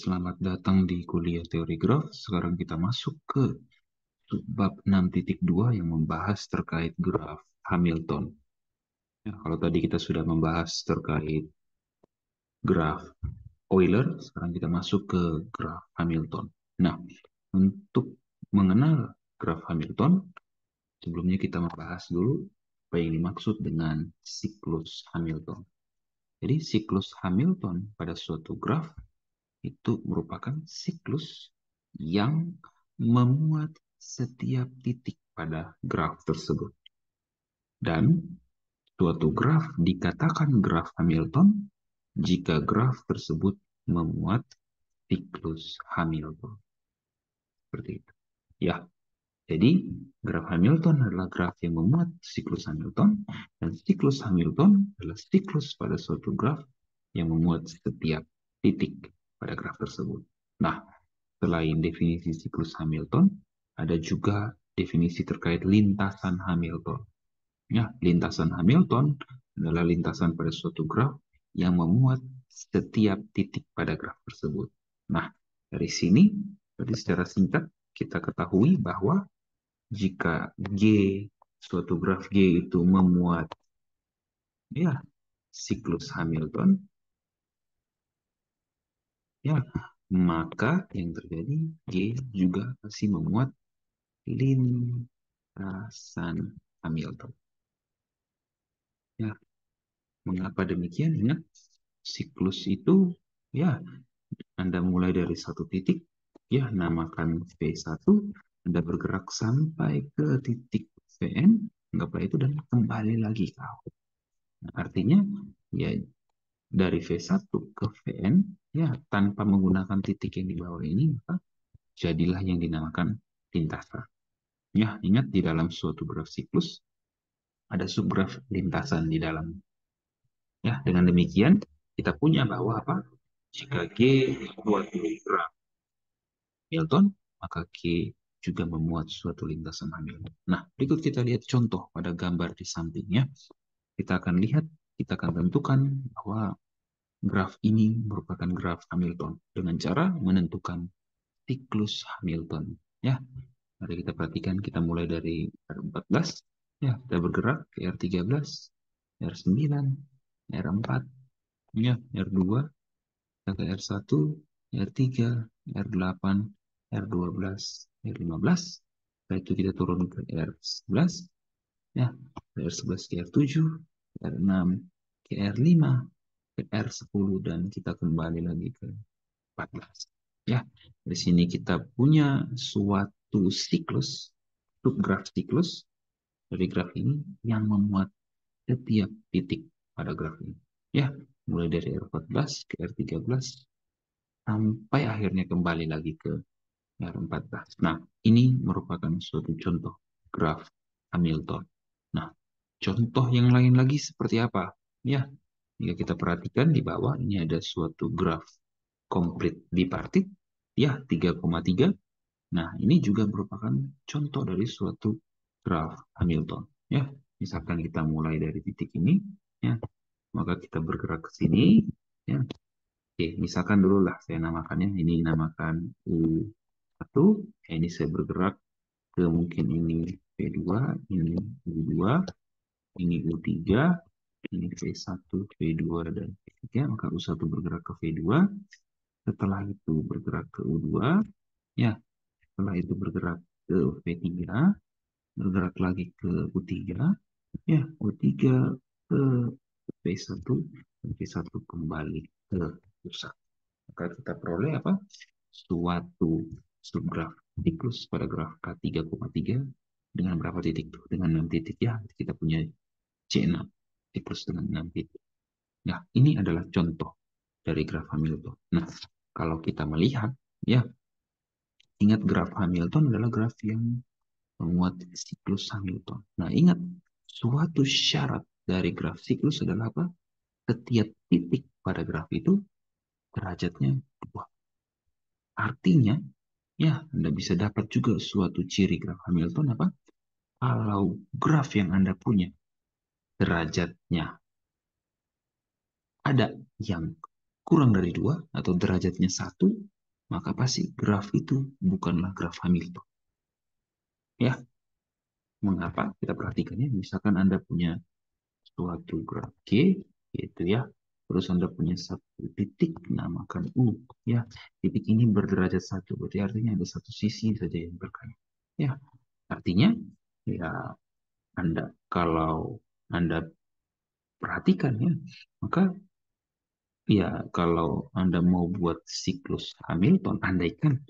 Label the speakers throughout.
Speaker 1: selamat datang di kuliah teori graf. Sekarang kita masuk ke bab 6.2 yang membahas terkait graf Hamilton. Ya, kalau tadi kita sudah membahas terkait graf Euler, sekarang kita masuk ke graf Hamilton. Nah, untuk mengenal graf Hamilton, sebelumnya kita membahas dulu apa yang dimaksud dengan siklus Hamilton. Jadi siklus Hamilton pada suatu graf itu merupakan siklus yang memuat setiap titik pada graf tersebut. Dan suatu graf dikatakan graf Hamilton jika graf tersebut memuat siklus Hamilton. Seperti itu. Ya, jadi graf Hamilton adalah graf yang memuat siklus Hamilton, dan siklus Hamilton adalah siklus pada suatu graf yang memuat setiap titik pada graf tersebut. Nah, selain definisi siklus Hamilton, ada juga definisi terkait lintasan Hamilton. Ya, lintasan Hamilton adalah lintasan pada suatu graf yang memuat setiap titik pada graf tersebut. Nah, dari sini, jadi secara singkat, kita ketahui bahwa jika G, suatu graf G itu memuat ya siklus Hamilton, ya maka yang terjadi G juga pasti memuat lintasan Hamilton. Ya, mengapa demikian? Ingat, siklus itu ya Anda mulai dari satu titik, ya namakan V1, Anda bergerak sampai ke titik Vn, anggaplah itu dan kembali lagi ke awal. Nah, artinya ya dari V1 ke Vn ya tanpa menggunakan titik yang di bawah ini maka jadilah yang dinamakan lintasan. Ya, ingat di dalam suatu graf siklus ada subgraf lintasan di dalam. Ya, dengan demikian kita punya bahwa apa? Jika G suatu graf Hamilton, maka G juga memuat suatu lintasan Hamilton. Nah, berikut kita lihat contoh pada gambar di sampingnya. Kita akan lihat, kita akan tentukan bahwa graf ini merupakan graf Hamilton dengan cara menentukan siklus Hamilton. Ya, mari kita perhatikan, kita mulai dari R14. Ya, kita bergerak ke R13, R9, R4, ya, R2, ke R1, R3, R8, R12, R15. Setelah itu kita turun ke R11, ya, R11 ke R7, R6 ke R5, ke R10, dan kita kembali lagi ke 14. Ya, di sini kita punya suatu siklus, subgraf siklus dari graf ini yang memuat setiap titik pada graf ini. Ya, mulai dari R14 ke R13 sampai akhirnya kembali lagi ke R14. Nah, ini merupakan suatu contoh graf Hamilton. Nah, contoh yang lain lagi seperti apa? Ya, jika kita perhatikan di bawah ini ada suatu graf komplit bipartit, ya 3,3. Nah, ini juga merupakan contoh dari suatu graf Hamilton. Ya, misalkan kita mulai dari titik ini, ya, maka kita bergerak ke sini, ya. Oke, misalkan dulu lah saya namakannya, ini namakan U1, ini saya bergerak ke mungkin ini V2, ini U2, ini U3, ini V1, V2, dan V3, maka U1 bergerak ke V2, setelah itu bergerak ke U2, ya, setelah itu bergerak ke V3, bergerak lagi ke U3, ya, U3 ke V1, dan V1 kembali ke U1. Maka kita peroleh apa? Suatu subgraf siklus pada graf K3,3 dengan berapa titik tuh? Dengan 6 titik ya. Kita punya C6 siklus dengan 6 titik. Nah, ini adalah contoh dari graf Hamilton. Nah, kalau kita melihat ya, ingat graf Hamilton adalah graf yang memuat siklus Hamilton. Nah, ingat suatu syarat dari graf siklus adalah apa? Setiap titik pada graf itu derajatnya 2. Artinya, ya, Anda bisa dapat juga suatu ciri graf Hamilton apa? Kalau graf yang Anda punya derajatnya ada yang kurang dari 2 atau derajatnya 1, maka pasti graf itu bukanlah graf Hamilton. Ya, mengapa? Kita perhatikannya, misalkan Anda punya suatu graf G, gitu ya. Terus Anda punya satu titik, namakan U. Ya, titik ini berderajat satu, berarti artinya ada satu sisi saja yang berkait. Ya, artinya, ya kalau Anda perhatikan ya, maka ya kalau Anda mau buat siklus Hamilton, andaikan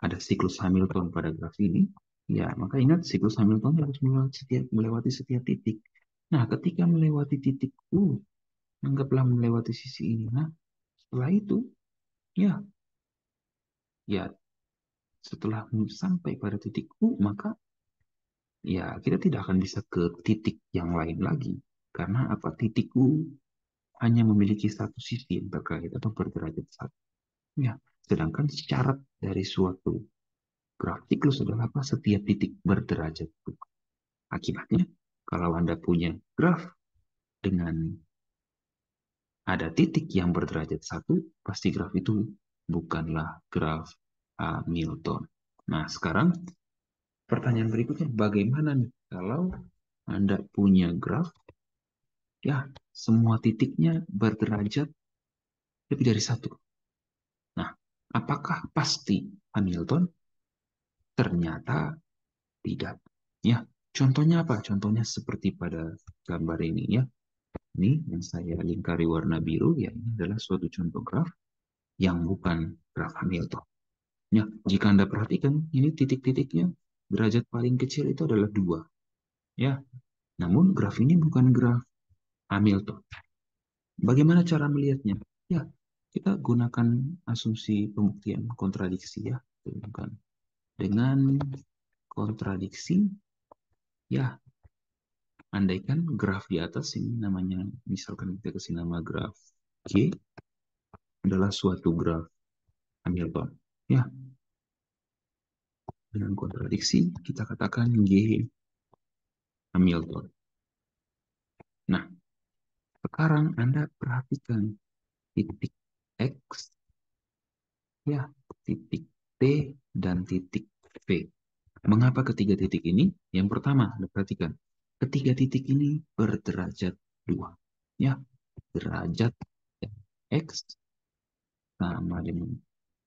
Speaker 1: ada siklus Hamilton pada graf ini, ya maka ingat siklus Hamilton harus melewati setiap titik. Nah, ketika melewati titik U, anggaplah melewati sisi ini. Nah, setelah itu, ya, ya setelah sampai pada titik U, maka ya kita tidak akan bisa ke titik yang lain lagi. Karena apa? Titik U hanya memiliki satu sisi yang terkait atau berderajat satu. Ya, sedangkan syarat dari suatu graf siklus adalah apa? Setiap titik berderajat dua. Akibatnya, kalau Anda punya graf dengan ada titik yang berderajat satu, pasti graf itu bukanlah graf Hamilton. Nah, sekarang pertanyaan berikutnya, bagaimana nih kalau Anda punya graf, ya semua titiknya berderajat lebih dari satu. Nah, apakah pasti Hamilton? Ternyata tidak. Ya, contohnya apa? Contohnya seperti pada gambar ini ya. Ini yang saya lingkari warna biru, ya ini adalah suatu contoh graf yang bukan graf Hamilton. Ya, jika Anda perhatikan, ini titik-titiknya derajat paling kecil itu adalah 2. Ya, namun graf ini bukan graf Hamilton. Bagaimana cara melihatnya? Ya, kita gunakan asumsi pembuktian kontradiksi ya. Bukan. Dengan kontradiksi, ya, andaikan graf di atas ini namanya, misalkan kita kasih nama graf G, adalah suatu graf Hamilton. Ya, dengan kontradiksi, kita katakan G Hamilton. Nah, sekarang Anda perhatikan titik X, ya, titik T, dan titik V. Mengapa ketiga titik ini? Yang pertama, Anda perhatikan. Ketiga titik ini berderajat 2. Ya, derajat X sama dengan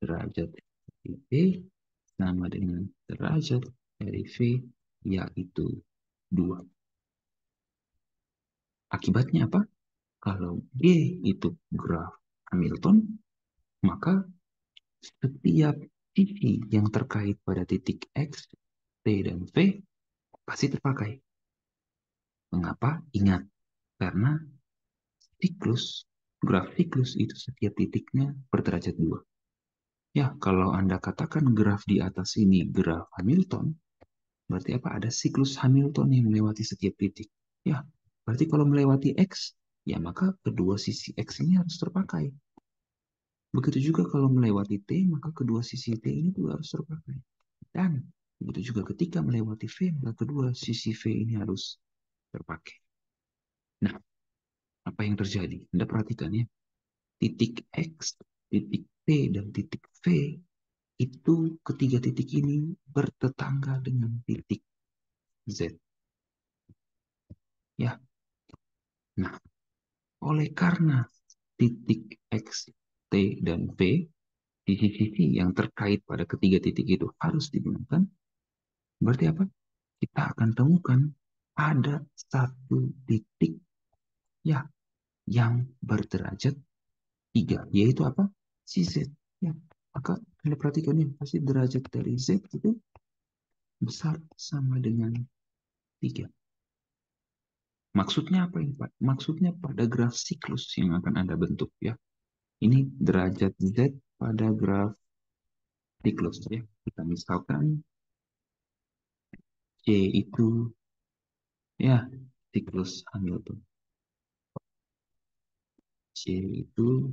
Speaker 1: derajat dari V sama dengan derajat dari V, yaitu 2. Akibatnya apa? Kalau G itu graf Hamilton, maka setiap sisi yang terkait pada titik X, T, dan V pasti terpakai. Mengapa? Ingat, karena siklus, graf siklus itu setiap titiknya berderajat 2. Ya, kalau Anda katakan graf di atas ini graf Hamilton, berarti apa? Ada siklus Hamilton yang melewati setiap titik. Ya, berarti kalau melewati X, ya maka kedua sisi X ini harus terpakai. Begitu juga kalau melewati T, maka kedua sisi T ini juga harus terpakai. Dan begitu juga ketika melewati V, maka kedua sisi V ini harus terpakai. Nah, apa yang terjadi? Anda perhatikan ya, titik X, titik T, dan titik V itu ketiga titik ini bertetangga dengan titik Z. Ya, nah, oleh karena titik X, T, dan V, sisi-sisi yang terkait pada ketiga titik itu harus digunakan, berarti apa? Kita akan temukan ada satu titik ya yang berderajat 3, yaitu apa? Si Z. Ya, maka Anda perhatikan ya, pasti derajat dari Z itu besar sama dengan 3. Maksudnya apa ini, Pak? Maksudnya pada graf siklus yang akan Anda bentuk ya. Ini derajat Z pada graf siklus ya. Kita misalkan C itu ya siklus Hamilton. C itu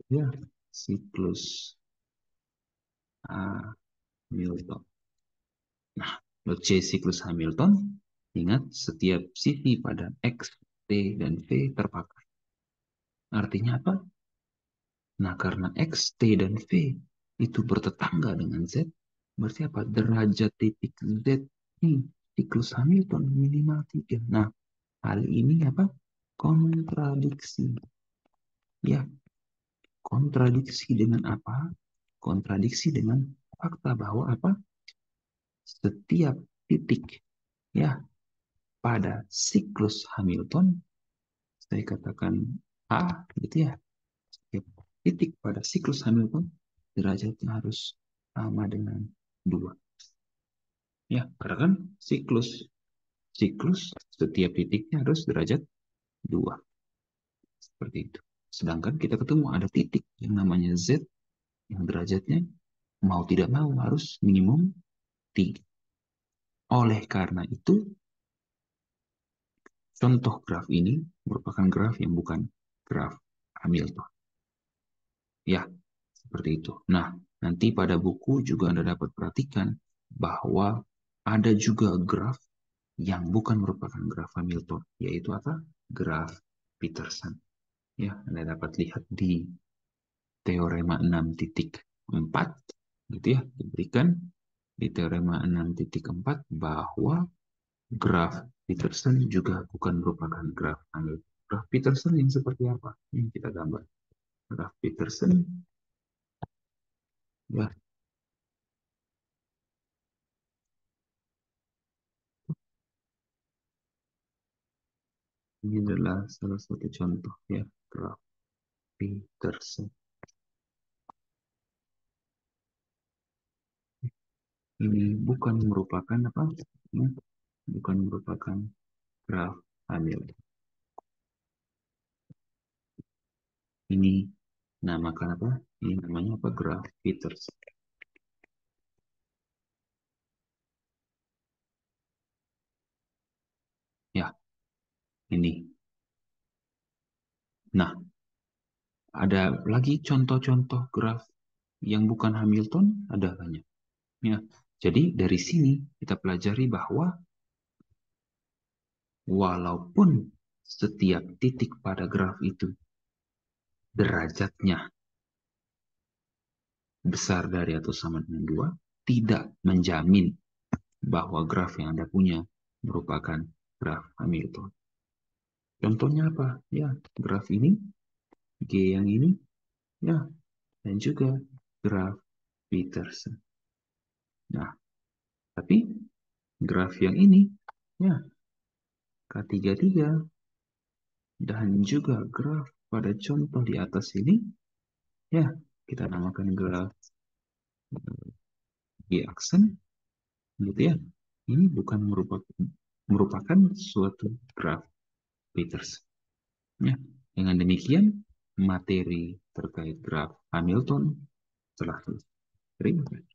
Speaker 1: ya siklus Hamilton. Nah, C siklus Hamilton, ingat setiap sisi pada X, T, dan V terpakai. Artinya apa? Nah, karena X, T, dan V itu bertetangga dengan Z, berarti apa? Derajat titik Z ini siklus Hamilton minimal 3. Nah, hal ini apa? Kontradiksi. Ya, kontradiksi dengan apa? Kontradiksi dengan fakta bahwa apa? Setiap titik ya pada siklus Hamilton, saya katakan A gitu ya. Setiap titik pada siklus Hamilton derajatnya harus sama dengan 2. Ya, karena kan siklus siklus setiap titiknya harus derajat 2. Seperti itu. Sedangkan kita ketemu ada titik yang namanya Z yang derajatnya mau tidak mau harus minimum 3. Oleh karena itu, contoh graf ini merupakan graf yang bukan graf Hamilton. Ya, seperti itu. Nah, nanti pada buku juga Anda dapat perhatikan bahwa ada juga graf yang bukan merupakan graf Hamilton, yaitu apa? Graf Peterson. Ya, Anda dapat lihat di teorema 6.4 gitu ya, diberikan di teorema 6.4 bahwa graf Peterson juga bukan merupakan graf Hamilton. Graf Peterson yang seperti apa? Ini kita gambar. Graf Peterson ya, ini adalah salah satu contoh ya, graf Peterson. Ini bukan merupakan apa? Ya, bukan merupakan graf Hamilton. Ini namakan apa? Ini namanya apa? Graf Peterson. Ya, ini. Nah, ada lagi contoh-contoh graf yang bukan Hamilton, ada banyak. Ya, jadi dari sini kita pelajari bahwa walaupun setiap titik pada graf itu derajatnya besar dari atau sama dengan 2, tidak menjamin bahwa graf yang Anda punya merupakan graf Hamilton. Contohnya apa? Ya, graf ini, G yang ini, ya, dan juga graf Peterson. Nah, tapi graf yang ini, ya, K33, dan juga graf pada contoh di atas ini, ya, kita namakan graf G-aksen, gitu ya. Ini bukan merupakan suatu graf Peters. Ya, dengan demikian, materi terkait graf Hamilton telah selesai. Terima kasih.